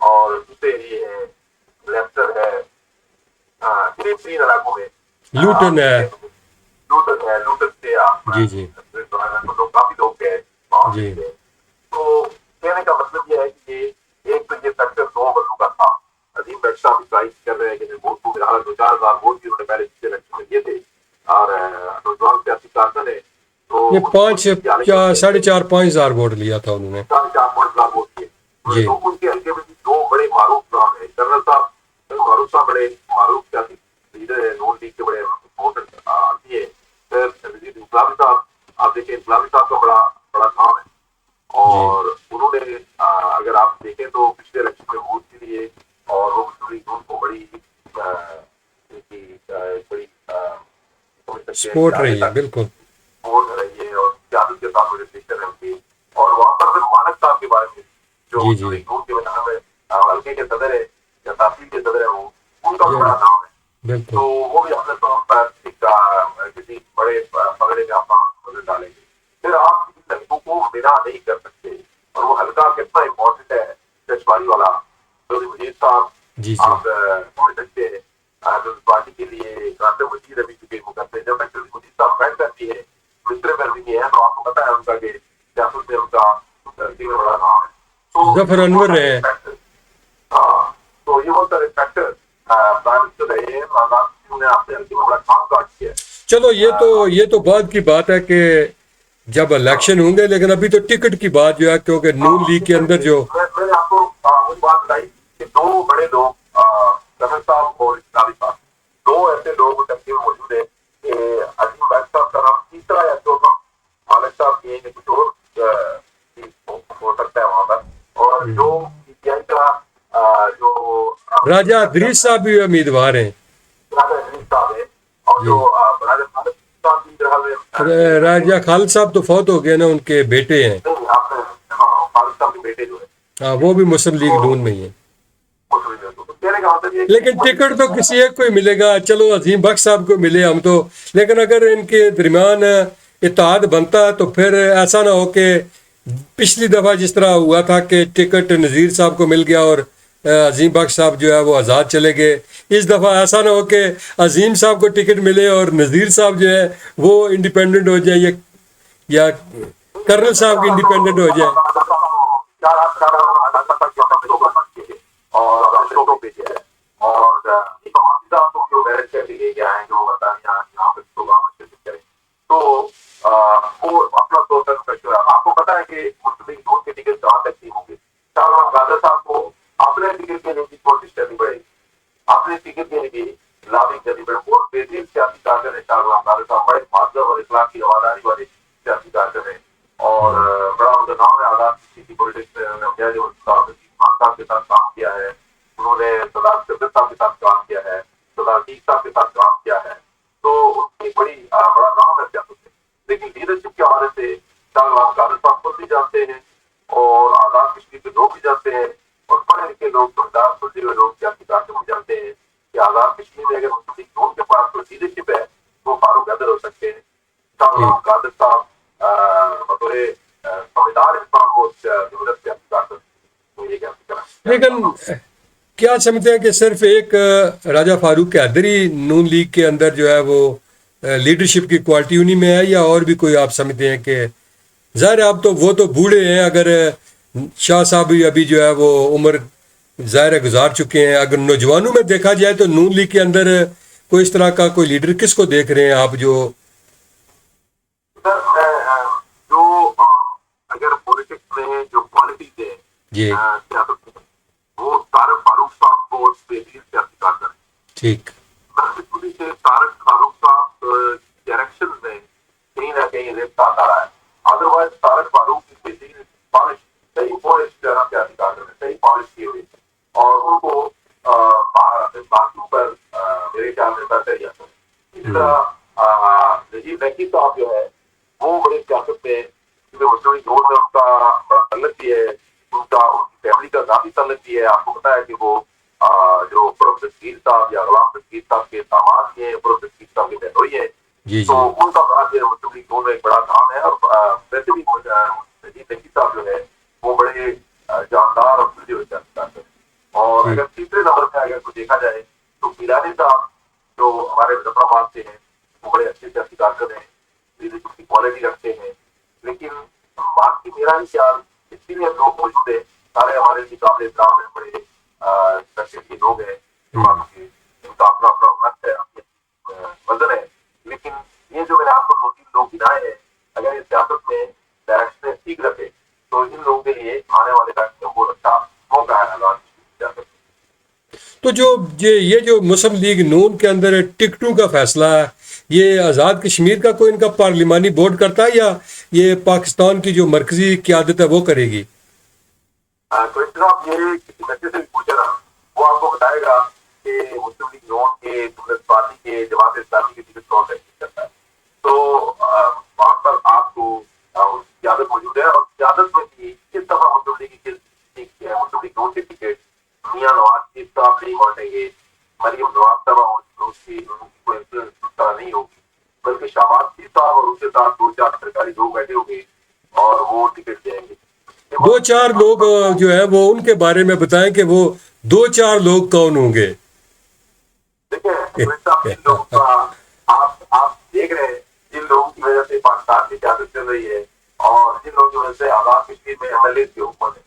اور دوسرے یہ ہے لیسٹر ہے، تین علاقوں میں لوٹن ہے. لوٹن سے آپ جی جی لوگ کافی لوگ گئے وہاں جی سے. تو کہنے کا مطلب یہ ہے کہ ایک تو یہ فیکٹر دو بندوں کا تھا. عظیم بٹ صاحب ٹرائی کر رہے ہیں کہ ووٹ کو ملا 2-4 ہزار ووٹ بھی انہوں نے پہلے پچھلے الیکشن میں دیے تھے، اور نوجوان سیاسی کارکن ہے تو یہ 4.5-5 ہزار ووٹ لیا تھا انہوں نے. 4-5 ہزار ووٹ کیے. جی تو ان کے حلقے میں بھی دو بڑے معروف نام ہیں. کرنل صاحب معروف صاحب بڑے معروف سیاسی لیڈر ہے، نون لیگ کے بڑے ووٹر آتی ہے. پھر انقلابی صاحب آپ دیکھیں، انقلابی صاحب کا بڑا بڑا نام ہے. جی اور انہوں نے اگر آپ دیکھیں تو پچھلے الیکشن میں ووٹ کے لیے اور وہ مسلم کو بڑی بڑی سمجھ سکتے ہیں کہ سپورٹ آگے رہی ہے تک بالکل. ووٹ رہی ہے. اور قیادت کے ساتھ رجسٹر رہیں گے. اور وہاں پر پھر مانک صاحب کے بارے میں جو جی جی مسلم کے نام ہے، حلقے کے صدر ہے یا تحصیل کے صدر ہے، وہ ان کا بھی جی بڑا نام ہے. بالکل. تو وہ بھی اپنے طور پر ایک کسی بڑے پگڑے میں اپنا نظر ڈالیں گے. پھر آپ کسی لڑکوں کو بنا نہیں کر سکتے. اور وہ حلقہ کتنا امپورٹنٹ ہے پشواری والا، جو وزیر صاحب جی جی آپ سمجھ سکتے ہیں جو پارٹی کے لیے کرانتے وزیر ابھی چکے وہ کرتے ہیں. جب تک وزیر صاحب بیٹھ کرتی ہے مصر میں بھی ہے تو آپ کو پتا ہے ان کا کہ سیاست میں ان کا دھرتی میں بڑا نام ہے. تو ظفر یہ بہت انور سارے ہے. فیکٹر، ہاں تو یہ بہت سارے فیکٹر پرائم رہے ہیں. آزاد نے اپنے حلقے میں بڑا کام کاج کیا ہے. چلو یہ تو بعد کی بات ہے کہ جب الیکشن ہوں گے، لیکن ابھی تو ٹکٹ کی بات جو ہے، کیونکہ نون لیگ کے اندر جو میں نے آپ کو وہی بات بتائی کہ دو بڑے لوگ کرنل صاحب اور انقلابی صاحب، دو ایسے لوگ ٹرکی میں موجود ہیں کہ عظیم بیگ صاحب کا نام تیسرا یا چوتھا مالک صاحب کی کچھ اور چیز ہو سکتا ہے وہاں پر. اور جو پی ٹی آئی کا جو راجہ ادریس صاحب بھی امیدوار ہیں. راجہ ادریس صاحب ہے، اور جو جی راجہ خالد صاحب کی طرح راجہ خالد صاحب تو فوت ہو گئے نا، ان کے بیٹے ہیں. آپ نے خالد صاحب کے بیٹے جو ہے ہاں وہ بھی مسلم لیگ نون میں ہی ہے. کہنے کا مطلب یہ ہے کہ لیکن ٹکٹ تو کسی ایک کو ہی ملے گا. چلو عظیم بخش صاحب کو ملے ہم تو، لیکن اگر ان کے درمیان اتحاد بنتا ہے تو پھر ایسا نہ ہو کہ پچھلی دفعہ جس طرح ہوا تھا کہ ٹکٹ نذیر صاحب کو مل گیا اور عظیم بخش صاحب جو ہے وہ آزاد چلے گئے. اس دفعہ ایسا نہ ہو کہ عظیم صاحب کو ٹکٹ ملے اور نذیر صاحب جو ہے وہ انڈیپینڈنٹ ہو جائے یا کرنل صاحب کی انڈیپینڈنٹ ہو جائے. آپ کو پتا ہے کہ مسلم دور کے ٹکٹ کہاں تک نہیں ہوں گے. غادر صاحب کو اپنے ٹکٹ کے لیے کی کوشش کرنی پڑے گی، اپنے ٹکٹ کے لیے لابنگ کرنی پڑے. بہت بہترین سیاسی کارکن ہے غادر صاحب، بڑے مہذب اور اخلاق کی رواداری والے سیاسی کارکن ہے. اور بڑا ان کا نام ہے آزاد کی پولیٹکس میں. جو صاحب کے ساتھ کام کیا ہے، انہوں نے سردار سبت صاحب کے ساتھ کام کیا ہے، سردار عتیق صاحب کے ساتھ کام کیا ہے. تو ان کی بڑا نام ہے سیاست میں. لیکن لیڈرشپ کے حوالے سے غادر صاحب خود بھی جانتے ہیں اور آزاد کشمیر کے لوگ بھی جانتے ہیں اور پڑھے لکھے لوگ سردار سلجھے ہوئے لوگ سیاسی کارکن بھی جانتے ہیں کہ آزاد کشمیر میں اگر مسلم لیگ کے پاس کوئی لیڈرشپ ہے وہ فاروق حیدر ہو سکتے ہیں. غادر صاحب بطور سمجھدار انسان کو ضرورت سیاسی کارکن تو یہ کہنا. لیکن کیا سمجھتے ہیں کہ صرف ایک راجہ فاروق حیدری نون لیگ کے اندر جو ہے وہ لیڈرشپ کی کوالٹی انہی میں ہے، یا اور بھی کوئی آپ سمجھتے ہیں کہ ظاہر آپ تو وہ تو بوڑھے ہیں، اگر شاہ صاحب بھی ابھی جو ہے وہ عمر ظاہر گزار چکے ہیں، اگر نوجوانوں میں دیکھا جائے تو نون لیگ کے اندر کوئی اس طرح کا کوئی لیڈر کس کو دیکھ رہے ہیں آپ جو اگر پولیٹکس میں جو کوالٹیز ہے جی سیاست میں، وہ طارق فاروق صاحب کو بہترین سیاسی کارکن ہے. ٹھیک سے طارق فاروق صاحب ڈائریکشن میں کہیں نہ کہیں رفت آتا رہا ہے. ادروائز طارق فاروق کی بہترین پالش، صحیح پالش سیاسی کارکن ہے، صحیح پالش کیے ہوئے، اور ان کو باتوں پر میرے خیال میں بہتر جاتا ہے. اسی طرح نجیب نقی صاحب جو ہے وہ بڑے سیاست میں مسلم دور میں ان کا بڑا تعلق بھی ہے، ان کی فیملی کا ذاتی تعلق بھی ہے. آپ کو پتا ہے کہ وہ جو پروفیسر تقیر صاحب یا غلام تقیر صاحب کے داماد ہیں، پروفیسر تقیر صاحب کے بہنوئی ہیں. جی تو جی ان کا مسلم لیگ دور میں ایک بڑا نام ہے. اور ویسے بھی نجیب نقی صاحب جو ہے وہ بڑے جاندار اور سلجھے ہوئے سیاسی کارکن ہیں. اور اگر تیسرے نمبر پہ اگر کو دیکھا جائے تو گیلانی صاحب جو ہمارے مظفر آباد سے ہیں وہ بڑے اچھے سیاسی کارکن ہیں, لیڈرشپ کی کوالٹی رکھتے ہیں, لیکن باقی میرا ہی خیال اسی لیے لوگ موجود ہیں, سارے ہمارے لیے قابل احترام ہیں, بڑے درشن کے لوگ ہیں, ان کا اپنا اپنا وقت ہے, اپنی وزن ہے, لیکن یہ جو میں نے آپ کو 2-3 لوگ گنائے ہیں, اگر یہ سیاست میں ڈائریکشن ٹھیک رکھے تو ان لوگوں کے لیے آنے والے ٹائم میں بہت اچھا موقع ہے اعلان سیاست. تو جو یہ جو مسلم لیگ نون کے اندر ٹکٹوں کا فیصلہ ہے, یہ آزاد کشمیر کا کوئی ان کا پارلیمانی بورڈ کرتا ہے یا یہ پاکستان کی جو مرکزی قیادت ہے وہ کرے گی؟ کوشچن آپ یہ کسی بچے سے بھی پوچھے نا, وہ آپ کو بتائے گا کہ مسلم لیگ نون کے, پیپلز پارٹی کے, جماعت اسلامی کے ٹکٹ کون تحقیق کرتا ہے. تو وہاں پر آپ کو اس کی قیادت موجود ہے, اور قیادت میں بھی کس دفعہ مسلم لیگ مسلم لیگ نون کے ٹکٹ میاں نواز شریف صاحب نہیں بانٹیں گے, مریم نواز صاحب اس کی کوئی انفلوئنس اس طرح نہیں ہوگی, بلکہ شہباز شریف صاحب اور اس کے ساتھ 2-4 سرکاری لوگ بیٹھے ہوں گے اور وہ ٹکٹ دیں گے. 2-4 لوگ جو ہے وہ ان کے بارے میں بتائیں کہ وہ 2-4 لوگ کون ہوں گے؟ دیکھیں جن لوگوں کا آپ دیکھ رہے ہیں, جن لوگوں کی وجہ سے پاکستان کی قیادت چل رہی ہے اور جن لوگوں کی وجہ سے آزاد کشمیر میں ایم ایل اے کی حکومت ہے.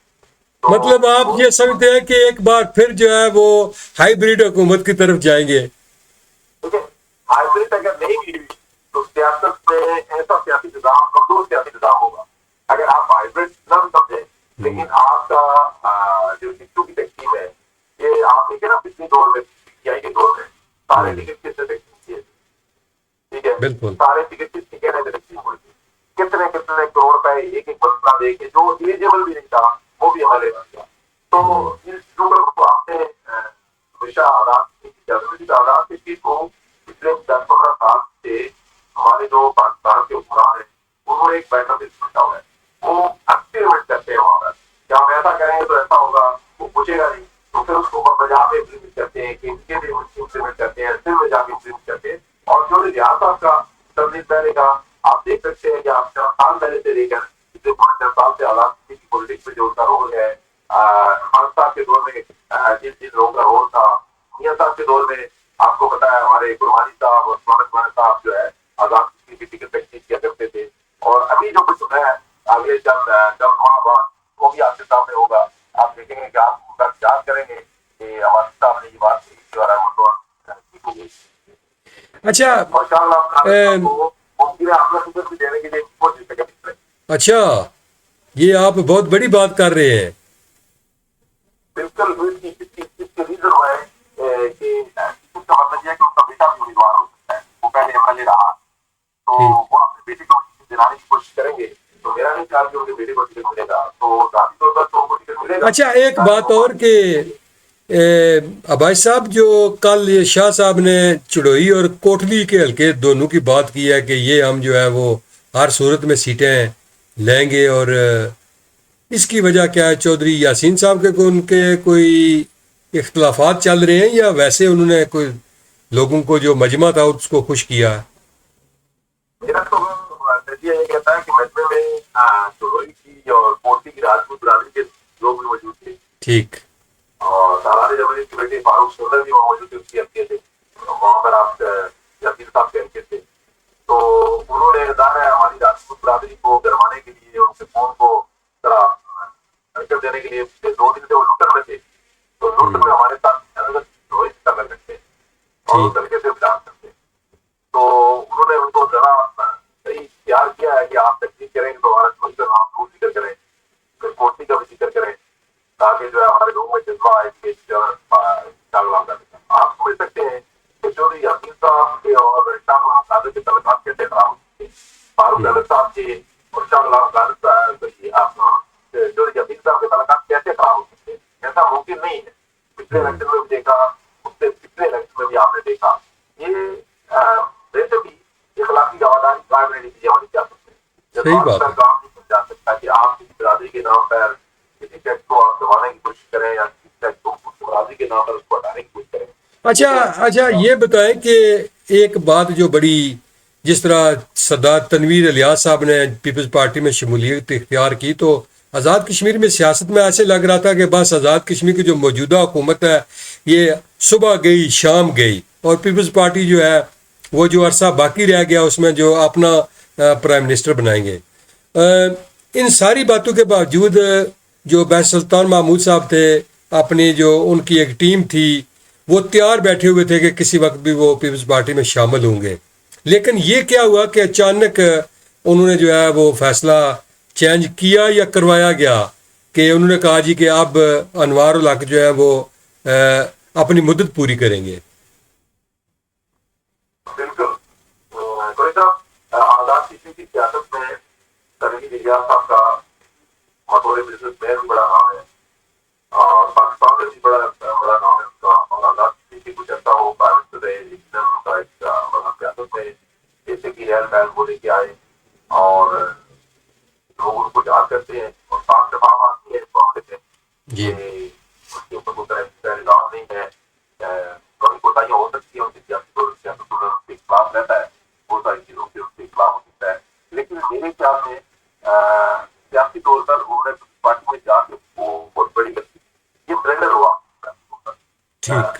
مطلب آپ یہ سمجھتے ہیں کہ ایک بار پھر جو ہے وہ ہائیبریڈ حکومت کی طرف جائیں گے؟ دیکھیں ہائیبریڈ اگر نہیں بھی تو سیاست میں ایسا سیاسی نظام, کمزور سیاسی نظام ہوگا. اگر آپ ہائیبریڈ نہ سمجھیں, لیکن آپ کا جو ٹکٹوں کی تقسیم ہے, یہ آپ دیکھیں نا پچھلے دور میں, پی آئی کے دور میں سارے ٹکٹ کس سے تقسیم کیے, ٹھیک ہے, بالکل سارے ٹکٹ کس ٹکٹ ہے تقسیم ہوئی تھی, کتنے کتنے کروڑ روپے ایک ایک بندہ دے کے جو ایلیجیبل بھی نہیں تھا وہ بھی ہمارے بن گیا. تو اس ٹوکر کو آپ نے ہمیشہ آزاد کشمیر کو پچھلے 10-15 سال سے ہمارے جو پاکستان کے حکمران ہیں انہوں نے ایک بیٹر سمجھا ہوا ہے, وہ ایکسپیریمنٹ کرتے ہیں وہاں پر, کیا ہم ایسا کریں گے تو ایسا ہوگا, وہ پوچھے گا نہیں, تو پھر اس کو پنجاب میں امپلیمنٹ کرتے ہیں, کہ کے بھی امپلیمنٹ کرتے ہیں, دل میں جا کے امپلیمنٹ کرتے ہیں. اور جو ریاست کا تبدیل پہلے کا آپ دیکھ سکتے ہیں کہ آپ 4 سال پہلے سے لے کر پچھلے 5 سال سے آزاد کی پولیٹکس میں جو ان کا رول ہے, خان صاحب کے دور میں جن لوگوں کا رول تھا, میاں صاحب کے دور میں آپ کو پتا ہے ہمارے قربانی صاحب اور سلمان صاحب جو ہے آزاد کشمیر کی ٹکٹ تقسیم کیا کرتے تھے. اور ابھی جو کچھ ہے اگلے چند ماہ بعد وہ بھی آپ کے سامنے ہوگا. آپ دیکھیں گے کہ آپ ان کا یاد کریں گے کہ ہمارے صاحب نے یہ بات کہی تھی اور ٹھیک ہو گئی. اچھا اور شاء اللہ ممکن ہے اپنا ٹکٹ بھی دینے کے لیے کوشش کریں. اچھا, یہ آپ بہت بڑی بات کر رہے ہیں. بالکل اس کے ریزن ہے کہ اس کا مطلب یہ ہے کہ اس کا بیٹا بھی امیدوار ہو سکتا ہے, وہ پہلے ایم ایل اے رہا, تو وہ اپنے بیٹے کو دلانے کی کوشش کریں گے, تو میرا نہیں خیال کہ ان کے بیٹے کو ٹکٹ ملے گا, تو ذاتی طور پر تو ان کو ٹکٹ ملے گا. اچھا ایک بات اور کہ عباس صاحب, جو کل یہ شاہ صاحب نے چڑوئی اور کوٹلی کے حلقے دونوں کی بات کی ہے کہ یہ ہم جو ہے وہ ہر صورت میں سیٹیں لیں گے, اور اس کی وجہ کیا ہے؟ چودھری یاسین صاحب کے ان کے کوئی اختلافات چل رہے ہیں یا ویسے انہوں نے کوئی لوگوں کو جو مجمع تھا اس کو خوش کیا؟ میرا تو نظریہ یہ کہتا ہے کہ مجمع میں چڑوئی کی اور کوٹلی کی راجپوت برادری کے لوگ بھی موجود تھے, ٹھیک, اور سالار جمہوریت کے بیٹے فاروق سولر بھی وہاں موجود تھے, اس کے ہلکے تھے, وہاں پر آپ یاسین صاحب کے ہلکے تھے. تو انہوں نے ظاہر ہے ہماری راجپوت برادری کو گرمانے کے لیے, ان کے فون کو طرح حرکت دینے کے لیے 2 دن سے وہ لوٹن میں تھے, تو لوٹن میں ہمارے ساتھ کر رکھتے اور اس ہلکے سے بیان کرتے. تو انہوں نے ان کو ذرا صحیح تیار کیا ہے کہ آپ تقسیم کریں گے تو ہمارا کوئی کا نام ضرور ذکر کریں, پھر کوٹلی کا بھی ذکر کریں, تاکہ جو ہے ہمارے لوگوں میں جذبہ آئے کہ آپ سمجھ سکتے ہیں کہ چودھری یاسین صاحب کے اور شاہ غلام قادر کے تعلقات کیسے خراب ہوتے ہیں, فاروق احمد صاحب کے اور شاہ غلام قادر صاحب چودھری یاسین صاحب کے تعلقات کیسے خراب ہو سکتے ہیں؟ ایسا ممکن نہیں ہے. پچھلے الیکشن میں بھی دیکھا, اس سے پچھلے الیکشن میں بھی آپ نے دیکھا, یہ ویسے بھی اخلاقی رواداری قائم رہنے کی ہماری سیاست ہے. صحیح بات ہے. کام نہیں سمجھا سکتا کہ آپ کسی برادری کے نام پر کسی ٹیکس کو آپ دبانے کی کوشش کریں یا کسی ٹیکس کو برادری کے نام پر اس کو ہٹانے کی کوشش کریں. اچھا یہ بتائیں کہ ایک بات جو بڑی, جس طرح سردار تنویر الیاس صاحب نے پیپلز پارٹی میں شمولیت اختیار کی, تو آزاد کشمیر میں سیاست میں ایسے لگ رہا تھا کہ بس آزاد کشمیر کی جو موجودہ حکومت ہے یہ صبح گئی شام گئی، اور پیپلز پارٹی جو ہے وہ جو عرصہ باقی رہ گیا اس میں جو اپنا پرائم منسٹر بنائیں گے۔ ان ساری باتوں کے باوجود جو بیس سلطان محمود صاحب تھے، اپنی جو ان کی ایک ٹیم تھی، وہ تیار بیٹھے ہوئے تھے کہ کسی وقت بھی وہ پیپلز پارٹی میں شامل ہوں گے۔ لیکن یہ کیا ہوا کہ اچانک انہوں نے جو ہے وہ فیصلہ چینج کیا یا کروایا گیا کہ انہوں نے کہا جی کہ اب انوار الحق جو ہے وہ اپنی مدت پوری کریں گے۔ بالکل کوئی صاحب آزاد کشمیر کی سیاست میں تنویر الیاس صاحب کا بطور بزنس مین بھی بڑا نام ہے، اور پاکستان میں بھی بڑا نام ہے ان کا، اور آزاد کشمیر کے کچھ عرصہ وہ قائد رہے، لیکن ان کا ایک بڑا سیاست میں جیسے کہ ریل بین وہ لے کے آئے، اور لوگ ان کو یاد کرتے ہیں، اور ساتھ سے بات آتی ہے اس معاملے سے جی کہ اس کے اوپر کوئی طرح کا الزام نہیں ہے، کبھی کوتاہیاں ہو سکتی ہیں ان کی سیاست میں اس کے خلاف رہتا ہے، بہت ساری چیزوں کے اس کے خلاف ہو سکتا ہے، لیکن میرے خیال میں سیاسی طور پر انہوں نے پارٹی میں جا کے وہ بہت بڑی غلطی یہ بلنڈر ہوا ٹھیک۔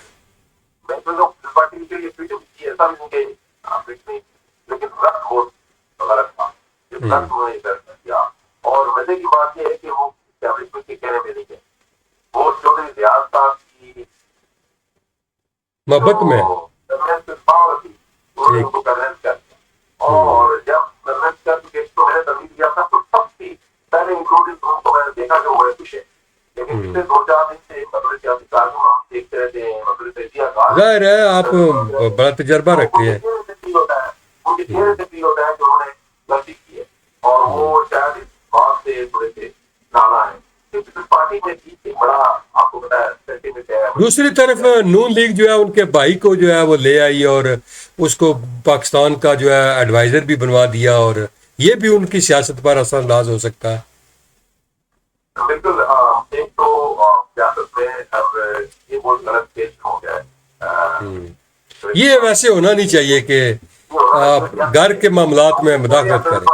میں سمجھتا ہوں پارٹی کے لیے فٹ کی ایسا نہیں کہ فٹ نہیں، لیکن وقت بہت غلط تھا، جس وقت انہوں نے یہ کیا، اور مزے کی بات یہ ہے کہ وہ اسٹیبلشمنٹ کے کہنے میں نہیں ہے، وہ چودھری ریاض صاحب کی محبت میں پاور تھی، انہوں نے ان ٹھیک۔ کو کنوینس کر دیا، اور جب کنوینس کر چکے تو میں نے تبدیل کیا تھا تو سب سے پہلے انکلوڈنگ ان کو میں نے دیکھا کہ وہ بڑے خوش ہے، لیکن پچھلے 2-4 دن سے مدر سیاسی کارکن ہم دیکھتے رہتے ہیں، مدر تجزیہ کار ظاہر ہے آپ بڑا تجربہ رکھتے ہیں۔ چہرے سے فیل ہوتا ہے، ان کے چہرے سے فیل ہوتا ہے کہ انہوں نے غلطی کی ہے، اور وہ شاید اس بات سے تھوڑے سے نالا ہے، کیونکہ اس پارٹی میں ایک بڑا آپ کو پتا ہے سینٹیمنٹ ہے۔ دوسری طرف نون لیگ جو ہے ان کے بھائی کو جو ہے وہ لے آئی اور اس کو پاکستان کا جو ہے ایڈوائزر بھی بنوا دیا، اور یہ بھی ان کی سیاست پر اثر انداز ہو سکتا ہے۔ بالکل ایک تو سیاست میں اب یہ بہت غلط کیس ہو گیا ہے، یہ ویسے ہونا نہیں چاہیے کہ آپ گھر کے معاملات میں مداخلت کریں۔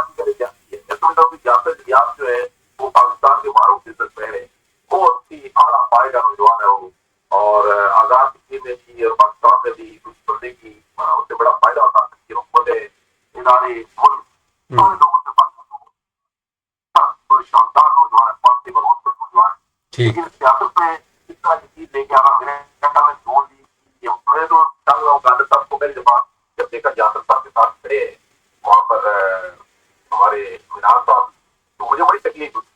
جو ہے وہ پاکستان کے معروف بزنس مین ہے، بہت ہی اعلیٰ پائے کا نوجوان ہے وہ، اور آزاد کشمیر میں بھی اور پاکستان میں بھی اس بندے کی اس سے بڑا فائدہ ہوتا ہے کہ حکومت ادارے ملک سارے لوگوں سے بڑے شاندار نوجوان ہے، بہت ہی بہت نوجوان، ٹھیک۔ لیکن سیاست میں اس طرح کی چیز لے کے آنا میرے خیال میں زون دی، میں تو چل رہا ہوں قادر صاحب کو پہلی دفعہ جب دیکھا جاسر صاحب کے ساتھ کھڑے ہیں وہاں پر ہمارے منار صاحب، تو مجھے بڑی تکلیف ہوئی،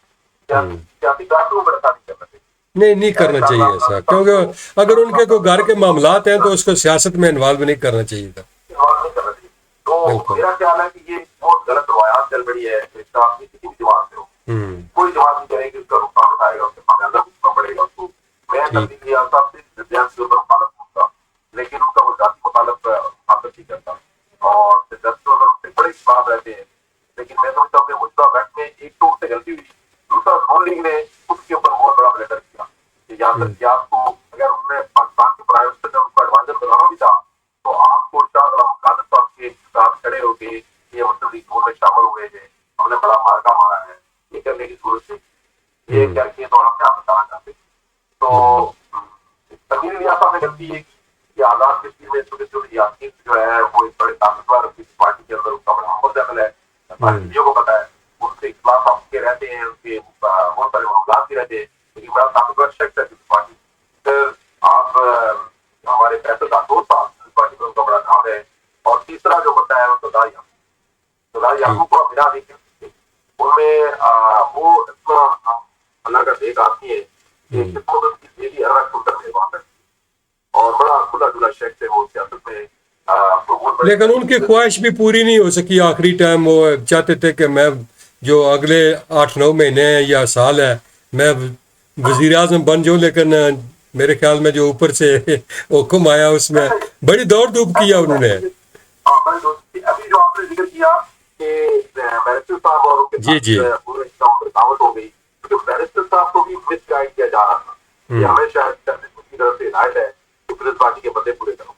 سیاسی کارکنوں کو ایسا نہیں کرنا چاہیے، نہیں کرنا چاہیے ایسا، کیونکہ اگر ان کے کوئی گھر کے معاملات ہیں تو اس کو سیاست میں انوالو نہیں کرنا چاہیے تھا۔ نہیں کرنا چاہیے، تو میرا خیال ہے کہ یہ بہت غلط روایات چل رہی ہے، اس کا آپ کسی بھی جواب سے ہو، کوئی جواب نہیں کرے گی، اس کا نقصان اٹھائے گا، اس کے پاس اٹھنا پڑے گا اس کو۔ میں تبدیل لیا صاحب سے سیاست کے اوپر مخالف ہوتا، لیکن ان کا وہ ذاتی مخالف حاصل نہیں کرتا، اور سیاست اگر ان سے بڑے خلاف رہتے ہیں، لیکن میں سمجھتا ہوں کہ مجھے بیٹھ میں ایک تو سے غلطی ہوئی، دوسرا نون لیگ نے اس کے اوپر بہت بڑا بلیٹر کیا کہ یہاں تک کہ آپ کو اگر انہوں نے پاکستان کے پرائم منسٹر ان کو ایڈوائزر بنانا بھی تھا تو آپ کو قادر صاحب کے ساتھ کھڑے ہو کے یہ مسلم لیگ میں شامل ہوئے ہیں، ہم نے بڑا مارکا مارا ہے، یہ کرنے کی ضرورت تھی، یہ کر کے تو ہم کیا بتانا چاہتے ہیں۔ تو تنویر الیاس صاحب نے غلطی یہ کی کہ آزاد کشمیر میں چھوٹے چھوٹے یاسین جو ہے وہ ایک بڑے طاقتور پارٹی کے اندر ان کا بڑا حمل دخل ہے، پارٹیوں کو پتا ہے، ان کے خلاف آپ کے رہتے ہیں، ان کے بہت سارے معاملات بھی رہتے ہیں، لیکن بڑا طاقتور شخص ہے کسی پارٹی۔ پھر آپ ہمارے فیصل راٹھور صاحب پارٹی میں ان کا بڑا نام ہے، اور تیسرا جو بتا ہے وہ سردار یعقوب کو بنا نہیں کر سکتے، ان میں وہ اتنا اللہ کا دیکھ آتی ہے کہ خود کی دلی الگ کھل کر وہاں تک، اور بڑا کھلا کھلا شخص ہے وہ سیاست میں۔ لیکن ان کی خواہش بھی پوری نہیں ہو سکی، آخری ٹائم وہ چاہتے تھے کہ میں جو اگلے 8-9 مہینے یا سال ہے میں وزیر اعظم بن جاؤں، لیکن میرے خیال میں جو اوپر سے حکم آیا اس میں بڑی دوڑ دھوپ کیا انہوں نے۔ ابھی جو آپ نے ذکر کیا کہ بیرسٹر صاحب اور ان کے جی پورے دعوت ہو گئی، کیونکہ بیرسٹر صاحب کو بھی مس گائیڈ کیا جا رہا تھا کہ ہمیشہ کی طرف سے ہدایت ہے کہ پیپلز پارٹی کے بندے پورے کرو،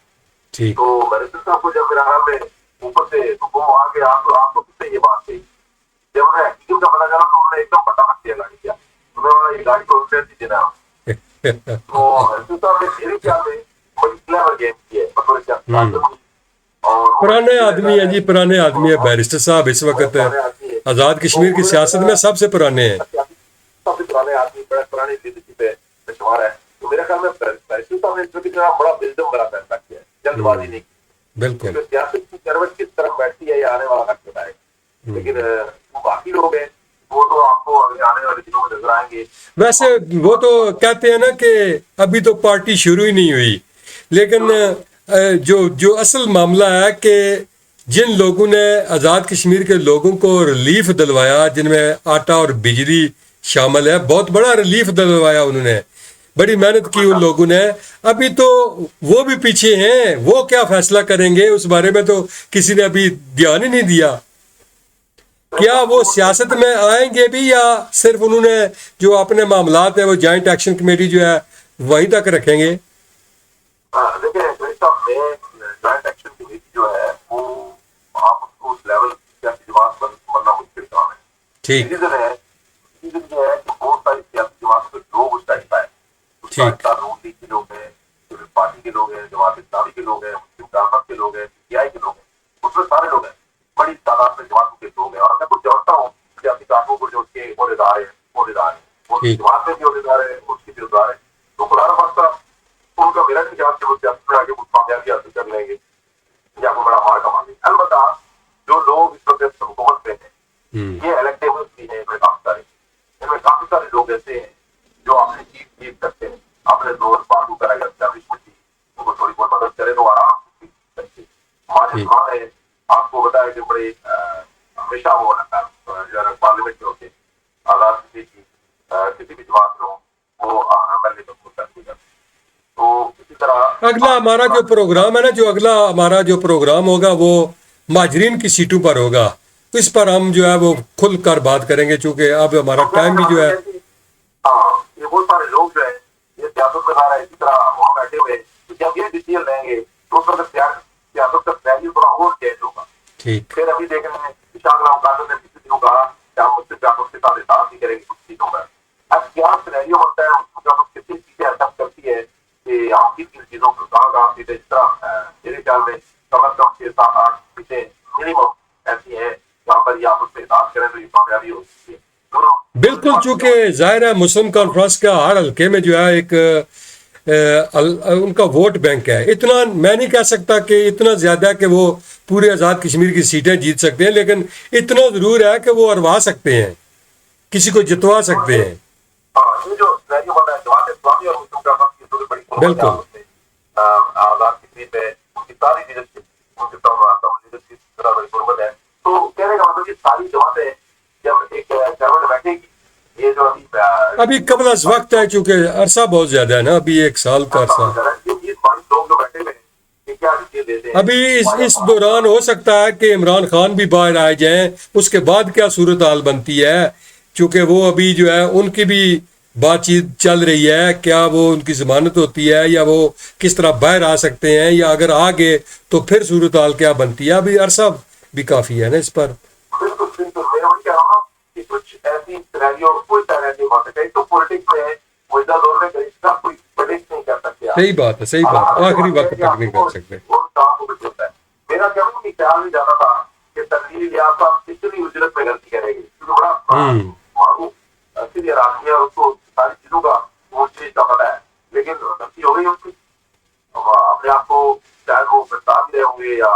ٹھیک۔ تو بیرسٹر صاحب کو جب میرا خیال میں اوپر سے حکم آ گیا تو آپ کو کس نے یہ بات کہی جب انہیں ایکسیڈنٹ کا پتا چلا تو انہوں نے ایک دم پٹا رکھ دیا گاڑی کیا، انہوں نے یہ گاڑی کو روٹیٹ نہیں دینا. تو ایسے صاحب نے میرے خیال میں بڑی کلیور گیم کی ہے بطور کیا. پرانے آدمی ہیں جی، پرانے آدمی ہیں بیرسٹر صاحب، اس وقت آزاد کشمیر کی سیاست میں سب سے پرانے ہیں. سب سے پرانے آدمی، بڑے پرانی لیڈرشپ ہے شمار ہے. تو میرے خیال میں بیرسٹر صاحب نے اس وقت بڑا وزڈم والا فیصلہ کیا ہے، جلد بازی نہیں کی. بالکل سیاست کی کروٹ کس طرف بیٹھتی ہے یہ آنے والا وقت بتائے. لیکن باقی لوگ ہیں وہ تو آپ کو آنے والے دنوں میں نظر آئیں گے. ویسے وہ تو کہتے ہیں نا کہ ابھی تو پارٹی شروع ہی نہیں ہوئی، لیکن جو اصل معاملہ ہے کہ جن لوگوں نے آزاد کشمیر کے لوگوں کو ریلیف دلوایا، جن میں آٹا اور بجلی شامل ہے، بہت بڑا ریلیف دلوایا انہوں نے، بڑی محنت کی ان لوگوں نے. ابھی تو وہ بھی پیچھے ہیں، وہ کیا فیصلہ کریں گے اس بارے میں تو کسی نے ابھی دھیان ہی نہیں دیا. کیا وہ سیاست میں آئیں گے بھی یا صرف انہوں نے جو اپنے معاملات ہیں وہ جوائنٹ ایکشن کمیٹی جو ہے وہیں تک رکھیں گے؟ دیکھیں جوائنٹ ایکشن کمیٹی جو ہے وہ آپ کو اس لیول سیاسی جماعت بننا مشکل کام ہے. ٹھیک ریزن ہے کہ بہت ساری سیاسی جماعتوں کے لوگ اس ٹائپ آئے. ٹھیک نون لیگ کے لوگ ہیں، پارٹی کے لوگ ہیں، جماعت اسلامی کے لوگ ہیں، مسلم کانفرنس کے لوگ ہیں، پی آئی کے لوگ ہیں، اس میں سارے لوگ ہیں، بڑی تعداد میں جماعتوں کے لوگ ہیں. اور میں کچھ جانتا ہوں سیاسی کارکنوں کو جو اس کے عہدیدار ہیں وہ ٹھیک جماعت میں بھی عہدیدار ہیں، اس کے بھی عہدیدار ہیں. تو قرآن واسطہ ان کا میرا خیال کہ وہ سیاست میں آگے کچھ کامیابی حاصل کر لیں گے یا کوئی بڑا مار کما لیں گے. البتہ جو لوگ اس وقت حکومت میں ہیں یہ الیکٹیبلس بھی ہیں، ان میں کافی سارے لوگ ایسے ہیں جو اپنے چیف کرتے ہیں، اپنے دوست باتوں کرا یا اسٹیبلشمنٹ کی ان کو تھوڑی بہت مدد کرے تو آرام سے سکتے. ماجد خان ہے، آپ کو بتایا کہ بڑے ہمیشہ وہ پارلیمنٹ میں ہوتے آزاد کسی کی کسی بھی جماعت میں ہو وہ ایم ایل اے کو کرتے ہیں. تو اسی طرح اگلا ہمارا جو پروگرام ہے نا، جو اگلا ہمارا جو پروگرام ہوگا وہ مہاجرین کی سیٹوں پر ہوگا. تو اس پر ہم جو ہے وہ کھل کر بات کریں گے، چونکہ اب ہمارا ٹائم بھی جو ہے. ہاں یہ بہت سارے لوگ جو ہیں یہ سیاست میں آ رہا ہے، اسی طرح وہاں بیٹھے ہوئے تو جب یہ ڈیسیژن لیں گے تو اس وقت سیاست کا ویلیو تھوڑا اور چینج ہوگا. ٹھیک پھر ابھی دیکھ رہے ہیں انشاءاللہ قانون نے پچھلے دنوں کہا کہ ہم اس سے جانور کے ساتھ اطاعت نہیں کریں گے کچھ چیزوں میں. اب کیا سینیریو ہوتا ہے اس کو جب کتنی چیزیں ایکسپٹ کرتی ہے کہ ہم کن چیزوں کو کہاں سیدھے اس طرح میرے خیال میں کم از کم 6-7-8 چیزیں منیمم ایسی ہیں جہاں پر یہ آپس میں اطاعت کریں تو یہ کامیابی ہو سکتی ہے. بالکل، چونکہ ظاہر ہے مسلم کانفرنس کا ہر حلقے میں جو ہے ایک ان کا ووٹ بینک ہے. اتنا میں نہیں کہہ سکتا کہ اتنا زیادہ کہ وہ پورے آزاد کشمیر کی سیٹیں جیت سکتے ہیں، لیکن اتنا ضرور ہے کہ وہ ہروا سکتے ہیں، کسی کو جتوا سکتے ہیں. یہ جو سینیریو بنا ہے جماعت اسلامی اور مسلم کانفرنس کی جو بڑی قوت ہے آپس میں آزاد کشمیر میں ان کی ساری لیڈرشپ ان کی لیڈرشپ بڑی قربت ہے. تو کہنے کا مطلب یہ ساری جماعتیں جب ایک گورنمنٹ بیٹھے گی، یہ جو ابھی قبل از وقت ہے، چونکہ عرصہ بہت زیادہ ہے نا، ابھی 1 سال کا عرصہ. لوگ جو بیٹھے ہوئے ہیں کیا دیتے ہیں ابھی اس دوران ہو سکتا ہے کہ عمران خان بھی باہر آئے جائیں، اس کے بعد کیا صورتحال بنتی ہے، چونکہ وہ ابھی جو ہے ان کی بھی بات چیت چل رہی ہے، کیا وہ ان کی ضمانت ہوتی ہے یا وہ کس طرح باہر آ سکتے ہیں، یا اگر آ گئے تو پھر صورتحال کیا بنتی ہے. ابھی عرصہ بھی کافی ہے نا اس پر. بالکل میں وہی کہہ رہا ہوں کہ کچھ ایسی سینیریو کوئی سینیریو ہو سکے تو پولیٹکس میں موجودہ دور میں کہیں کا کوئی پریڈکٹ نہیں کر سکتے. صحیح بات ہے، صحیح بات، آخری وقت تک نہیں کر سکتے. میرا کبھی بھی خیال نہیں جاتا تھا کہ تقریر ریاست اتنی اجرت میں غلطی کرے گی، کیونکہ بڑا معروف سیدھی آدمی ہے، اس کو ساری چیزوں کا وہ چیز کا پتہ ہے، لیکن غلطی ہو گئی اس کی. اپنے آپ کو چاہے وہ بتا بھی رہے ہوں گے یا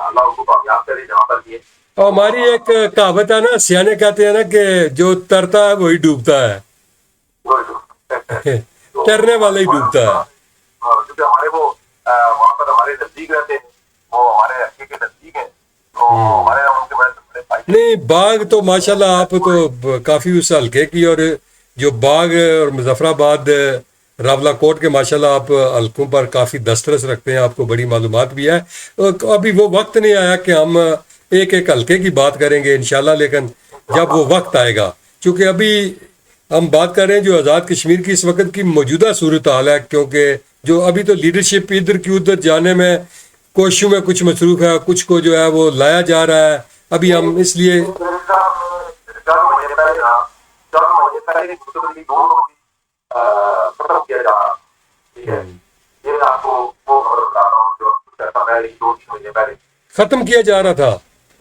اللہ اس کو کامیاب کرے جہاں پر بھی ہے. اور ہماری ایک کہاوت ہے نا، سیانے کہتے ہیں نا کہ جو ترتا ہے وہی ڈوبتا ہے، تیرنے والا ہی ڈوبتا ہے. کیونکہ ہمارے وہ وہاں پر ہمارے نزدیک رہتے ہیں، وہ ہمارے حلقے کے نزدیک ہیں، تو ہمارے ان کے بڑے فائدے. نہیں، باغ تو ماشاءاللہ آپ تو کافی اس حلقے کی، اور جو باغ اور مظفر آباد راولہ کوٹ کے ماشاءاللہ آپ حلقوں پر کافی دسترس رکھتے ہیں، آپ کو بڑی معلومات بھی ہے. ابھی وہ وقت نہیں آیا کہ ہم ایک حلقے کی بات کریں گے انشاءاللہ، لیکن جب وہ وقت آئے گا، چونکہ ابھی ہم بات کر رہے ہیں جو آزاد کشمیر کی اس وقت کی موجودہ صورتحال ہے، کیونکہ جو ابھی تو لیڈرشپ ادھر کی ادھر جانے میں کوششوں میں کچھ مصروف ہے، کچھ کو جو ہے وہ لایا جا رہا ہے. ابھی ہم اس لیے پہلے مسلم لیگ نون کو بھی ختم کیا جا رہا. ٹھیک ہے, یہ آپ کو وہ خبر بتا رہا ہوں جو کہتا میں 2-3 مہینے پہلے ختم کیا جا رہا تھا.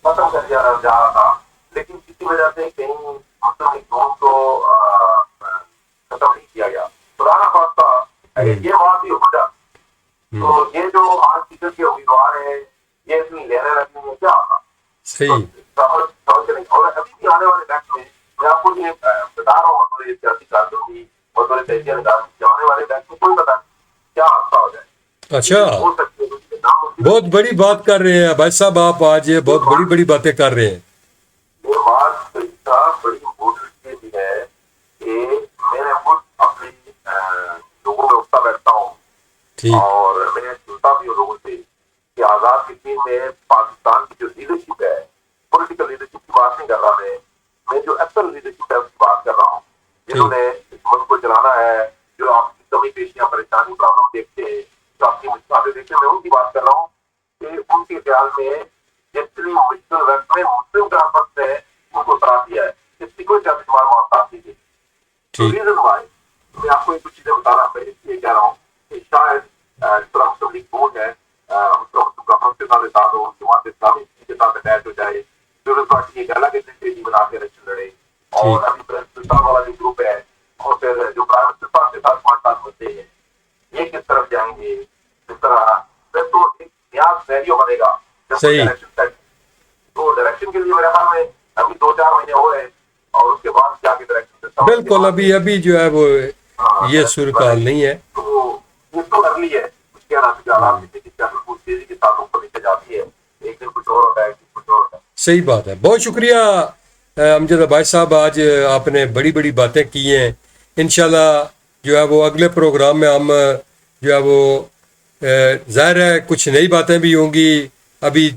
ختم کر دیا جا رہا تھا, لیکن کسی وجہ سے کہیں مسلم لیگ نون کو ختم نہیں کیا گیا. پرانا بات تھا, اگر یہ بات ہی ہو جاتی تو یہ جو آج ٹکٹ کے امیدوار ہیں یہ اتنی لہریں رکھیں گے کیا ہوگا. صحیح. اور ابھی بھی آنے والے وقت میں آپ کو یہ بتا رہا ہوں بطور سیاسی کارکن بھی بطور تجزیہ نگار بھی, آنے والے وقت میں کوئی پتہ نہیں کیا حادثہ ہو جائے. اچھا, ہو سکتے ہیں بہت بڑی بات کر رہے ہیں بھائی صاحب آپ, آج یہ بہت بڑی بڑی باتیں کر رہے ہیں. یہ بات بڑی امپورٹنٹ یہ بھی ہے کہ میں خود اپنے لوگوں میں اٹھتا بیٹھتا ہوں اور میں سنتا بھی ہوں لوگوں سے کہ آزاد کشمیر میں پاکستان کی جو لیڈرشپ ہے, پولیٹیکل لیڈرشپ کی بات نہیں کر رہا میں جو ایکچوئل لیڈرشپ ہے اس کی بات کر رہا ہوں, جنہوں نے اس ملک کو چلانا ہے, جو آپ کی کمی پیشیاں پریشانی پرابلم دیکھتے ہیں, جو آپ کی مشکلاتیں دیکھتے ہیں, میں ان کی بات کر رہا ہوں کہ ان کے خیال میں جتنی مشکل وقت میں مسلم کرامت نے ان کو ساتھ دیا ہے, اس کی کوئی چند شمار معاملات نہیں تھی. ریزن وائی میں آپ کو کچھ چیزیں بتا رہا ہوں, میں اس لیے کہہ رہا ہوں کہ شاید اس طرح مسلم لیگ نون ہے گورنمنٹ کے ساتھ اتحاد ہو, جماعت اسلامی کے ساتھ اٹیچ ہو جائے, پیپلز پارٹی ایک الگ اسٹریٹجی بنا کے الیکشن لڑے, اور ابھی پاکستان والا جو گروپ ہے اور پھر جو پرائم منسٹر کے ساتھ 5 سال ہوتے ہیں یہ کس طرف جائیں گے, اس طرح پھر تو ایک نیا سینیریو بنے گا تو ڈائریکشن کے لیے میرے خیال میں ابھی 2-4 مہینے ہو رہے ہیں اور اس کے بعد جا کے ڈائریکشن بالکل ابھی جو ہے وہ یہ صورتحال نہیں ہے. تو یہ تو ارلی ہے, اس کے حالات تیزی کے ساتھ اوپر نیچے جاتی ہے, ایک دن کچھ اور ہوتا ہے کچھ اور ہوتا ہے. صحیح بات ہے. بہت شکریہ امجد بھائی صاحب, آج آپ نے بڑی بڑی باتیں کی ہیں. انشاءاللہ جو ہے وہ اگلے پروگرام میں ہم جو ہے وہ ظاہر ہے کچھ نئی باتیں بھی ہوں گی, ابھی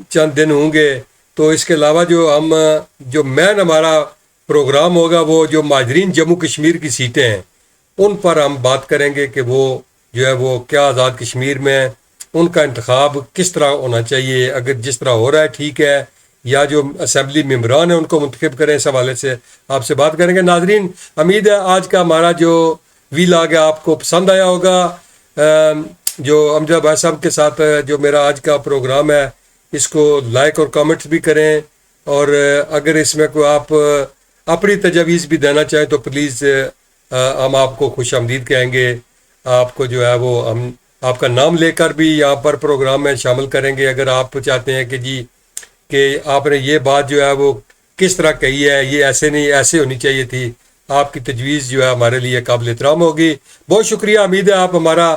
چند دن ہوں گے, تو اس کے علاوہ جو مین ہمارا پروگرام ہوگا وہ جو مہاجرین جموں کشمیر کی سیٹیں ہیں ان پر ہم بات کریں گے کہ وہ جو ہے وہ کیا آزاد کشمیر میں ان کا انتخاب کس طرح ہونا چاہیے, اگر جس طرح ہو رہا ہے ٹھیک ہے, یا جو اسمبلی ممبران ہیں ان کو منتخب کریں, اس حوالے سے آپ سے بات کریں گے. ناظرین, امید ہے آج کا ہمارا جو ویلاگ ہے آپ کو پسند آیا ہوگا. جو امجد بھائی صاحب کے ساتھ جو میرا آج کا پروگرام ہے اس کو لائک اور کامنٹس بھی کریں, اور اگر اس میں کوئی آپ اپنی تجاویز بھی دینا چاہیں تو پلیز ہم آپ کو خوش آمدید کہیں گے. آپ کو جو ہے وہ ہم آپ کا نام لے کر بھی یہاں پر پروگرام میں شامل کریں گے, اگر آپ چاہتے ہیں کہ جی کہ آپ نے یہ بات جو ہے وہ کس طرح کہی ہے, یہ ایسے نہیں ایسے ہونی چاہیے تھی, آپ کی تجویز جو ہے ہمارے لیے قابل احترام ہوگی. بہت شکریہ, امید ہے آپ ہمارا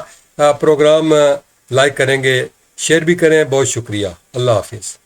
پروگرام لائک کریں گے, شیئر بھی کریں. بہت شکریہ, اللہ حافظ.